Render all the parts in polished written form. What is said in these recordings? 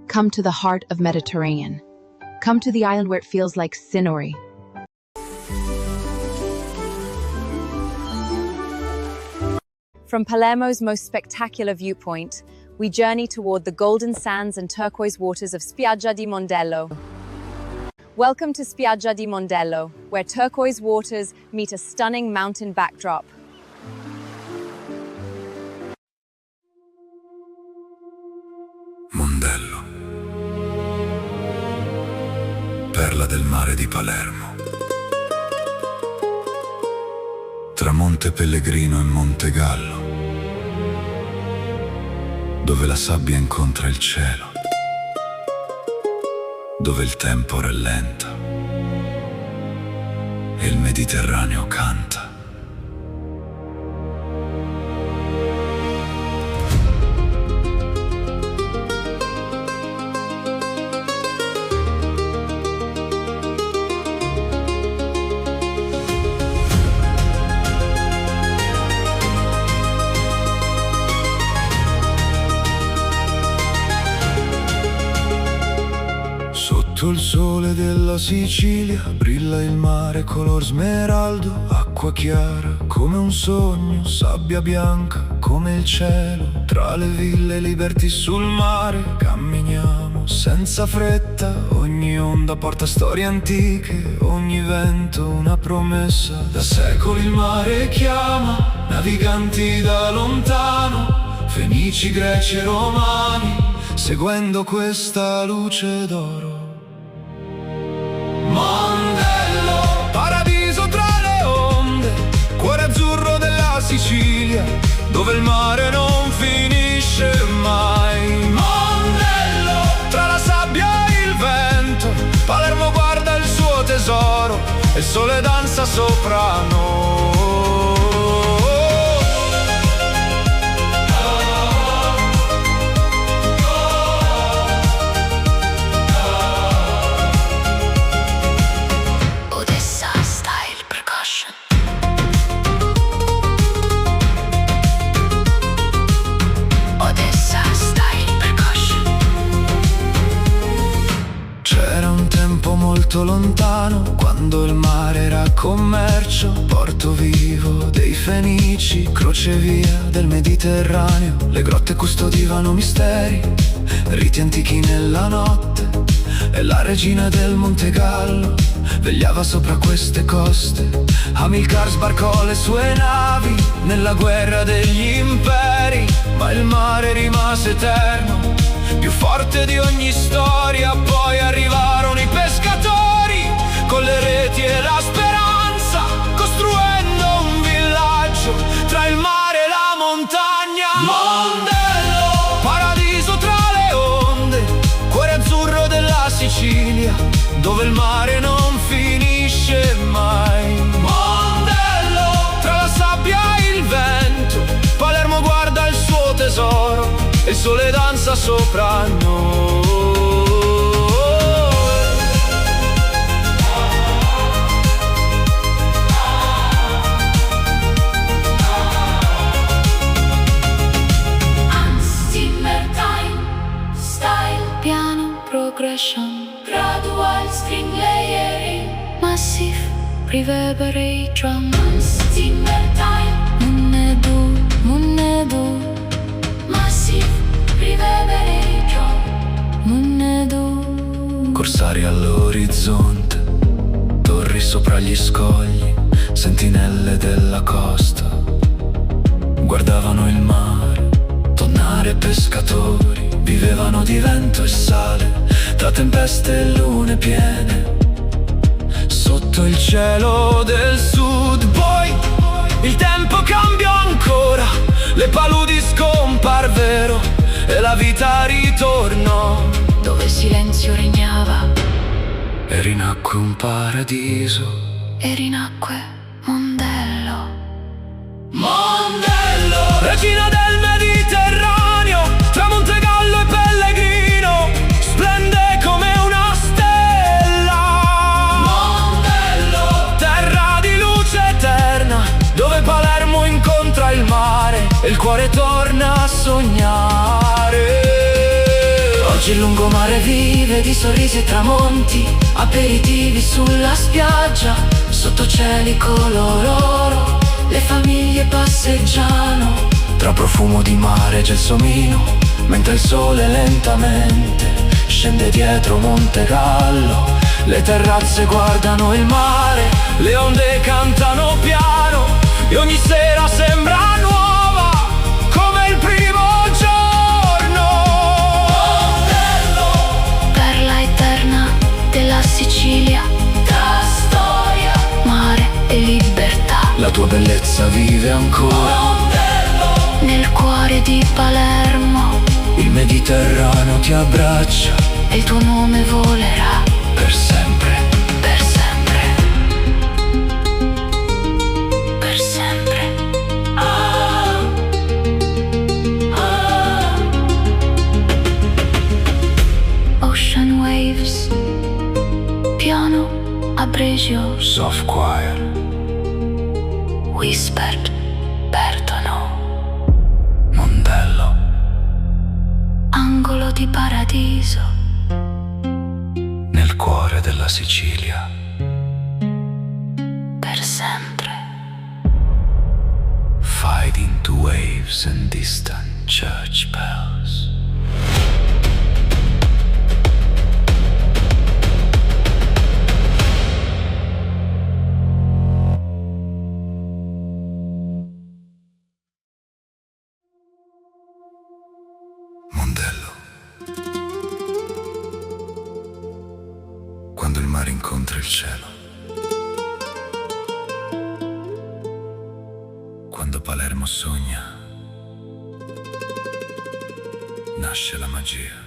Come to the heart of Mediterranean. Come to the island where it feels like Sinori. From Palermo's most spectacular viewpoint, we journey toward the golden sands and turquoise waters of Spiaggia di Mondello. Welcome to Spiaggia di Mondello, where turquoise waters meet a stunning mountain backdrop. Mondello, perla del mare di Palermo. Tra Monte Pellegrino e Monte Gallo, dove la sabbia incontra il cielo, dove il tempo rallenta e il Mediterraneo canta. Sotto il sole della Sicilia brilla il mare color smeraldo, acqua chiara come un sogno, sabbia bianca come il cielo. Tra le ville liberty sul mare camminiamo senza fretta, ogni onda porta storie antiche, ogni vento una promessa. Da secoli il mare chiama, naviganti da lontano, fenici, greci e romani, seguendo questa luce d'oro. Mondello, paradiso tra le onde, cuore azzurro della Sicilia, dove il mare non finisce mai. Mondello, tra la sabbia e il vento, Palermo guarda il suo tesoro e il sole danza sopra noi. Molto lontano, quando il mare era commercio, porto vivo dei fenici, crocevia del Mediterraneo. Le grotte custodivano misteri, riti antichi nella notte, e la regina del Monte Gallo vegliava sopra queste coste. Amilcar sbarcò le sue navi nella guerra degli imperi, ma il mare rimase eterno, più forte di ogni storia. Poi arrivarono i pescatori con le reti e la speranza, costruendo un villaggio tra il mare e la montagna. Mondello, paradiso tra le onde, cuore azzurro della Sicilia, dove il mare non finisce mai. Mondello, tra la sabbia e il vento, Palermo guarda il suo tesoro e il sole danza sopra noi. Zimmertime, style, piano, progression, gradual string layering, massive, reverberate drum. Zimmertime, munnedu, massive, reverberate drum, munnedu. Corsari all'orizzonte, torri sopra gli scogli, sentinelle della costa, guardavano il mare, tonnare e pescatori, vivevano di vento e sale, tra tempeste e lune piene, sotto il cielo del sud. Poi il tempo cambiò ancora, le paludi scomparvero e la vita ritornò, dove il silenzio regnava e rinacque un paradiso. e rinacque Mondello. Mondello, regina del Mediterraneo, tra Monte Gallo e Pellegrino, splende come una stella. Mondello, terra di luce eterna, dove Palermo incontra il mare e il cuore torna a sognare. Oggi il lungomare vive di sorrisi e tramonti, aperitivi sulla spiaggia, sotto cieli color oro, le famiglie passeggiano. Tra profumo di mare e gelsomino, mentre il sole lentamente scende dietro Monte Gallo. Le terrazze guardano il mare, le onde cantano piano, e ogni sera sembra nuova come il primo giorno. Mondello, perla eterna della Sicilia, tra storia, mare e libertà. la tua bellezza vive ancora. Mondello, Nel cuore di Palermo, il Mediterraneo ti abbraccia e il tuo nome volerà per sempre. per sempre. Per sempre. Ocean waves, piano Abregio, Soft choir, whispered, perdono, Mondello, angolo di paradiso, nel cuore della Sicilia. per sempre. Fading to waves and distant church bells. Mondello. Quando il mare incontra il cielo. Quando Palermo sogna, nasce la magia.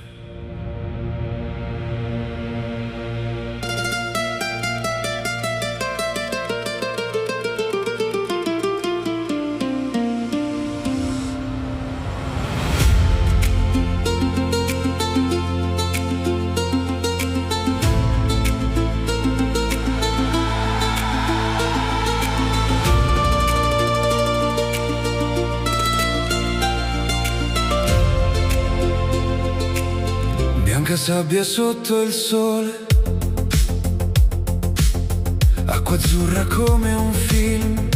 Bianca sabbia sotto il sole, acqua azzurra come un film,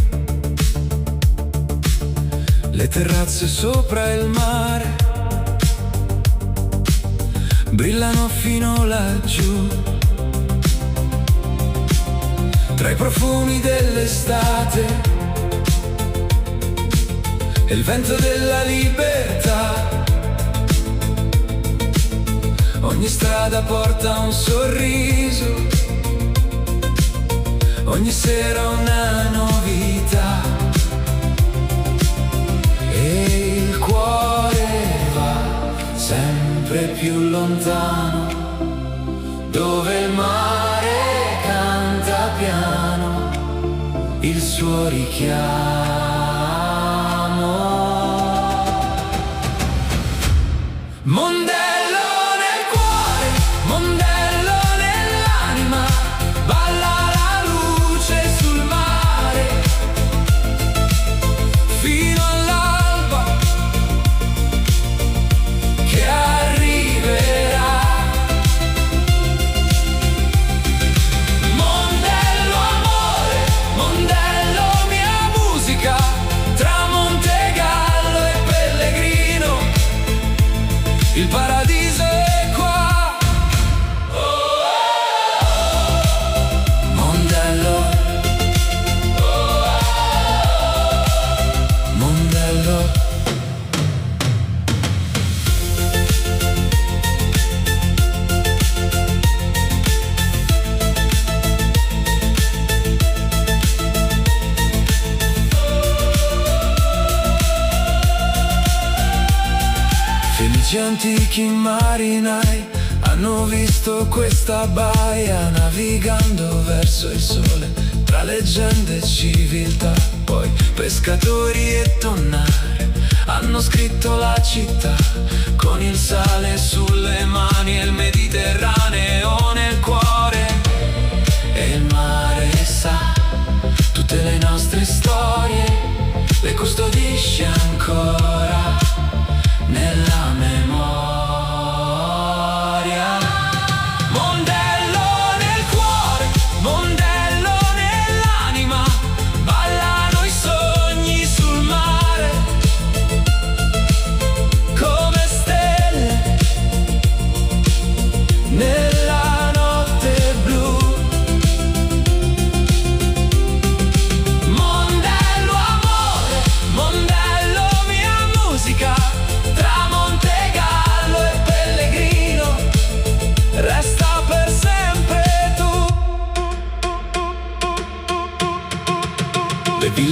le terrazze sopra il mare brillano fino laggiù, tra i profumi dell'estate e il vento della libertà. Ogni strada porta un sorriso, ogni sera una novità, e il cuore va sempre più lontano, dove il mare canta piano il suo richiamo. Mondello nel cuore, mondello nell'anima, balla la luce sul mare, fino all'alba che arriverà. Mondello amore, mondello mia musica, tra Montegallo e Pellegrino, il paradiso è qua. Mondello, Mondello. Felici antichi marinai hanno visto questa baia navigando verso il sole, tra leggende e civiltà. Poi pescatori e tonnare hanno scritto la città, con il sale sulle mani e il Mediterraneo nel cuore. E il mare sa tutte le nostre storie, le custodisce ancora nella memoria.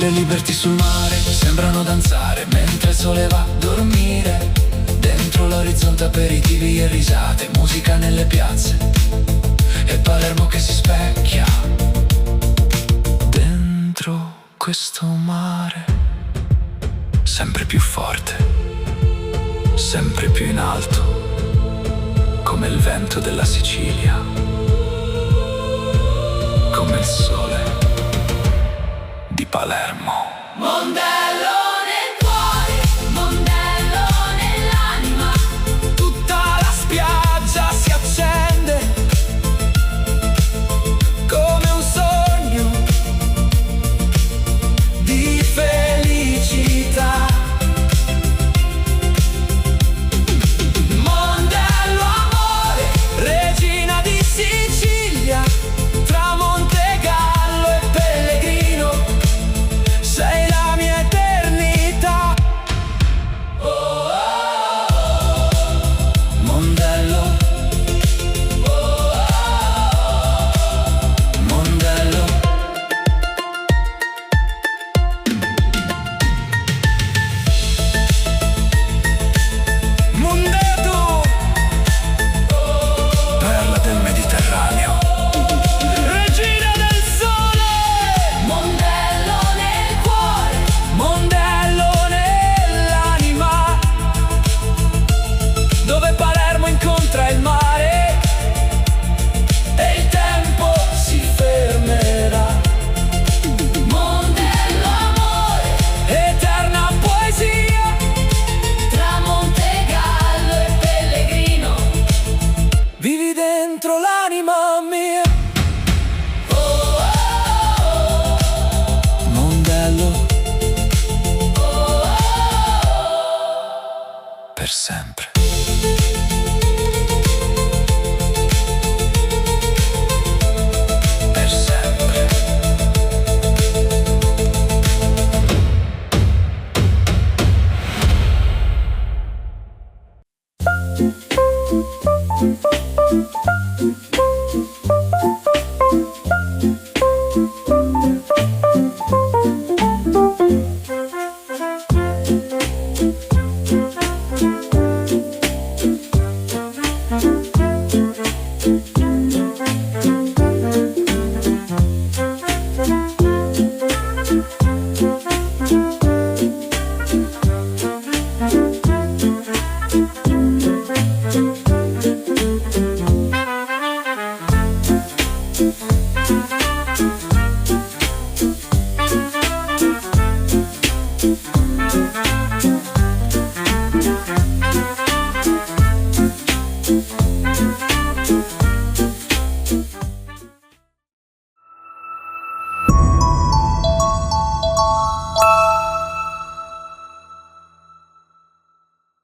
Le liberty sul mare sembrano danzare mentre il sole va a dormire. Dentro l'orizzonte aperitivi e risate, musica nelle piazze e Palermo che si specchia dentro questo mare, sempre più forte, sempre più in alto, come il vento della Sicilia, come il sole di Palermo. Mondello nel cuore, mondello nell'anima. Tutta la spiaggia si accende come un sogno di felicità. Mondello amore, regina di Sicilia, tra Montegallo e Pellegrino, sei la mia eternità. Oh, oh, oh. Mondello. Oh, oh, oh. Mondello. Mondello. Perla del Mediterraneo, regina del sole. Mondello nel cuore, Mondello nell'anima, dove Palermo incontra il mare e il tempo si fermerà. mondello amore, Eterna poesia, tra Montegallo e Pellegrino. vivi dentro l'anima mia. Oh, oh, oh, Mondello oh, oh, oh. per sempre. Per sempre.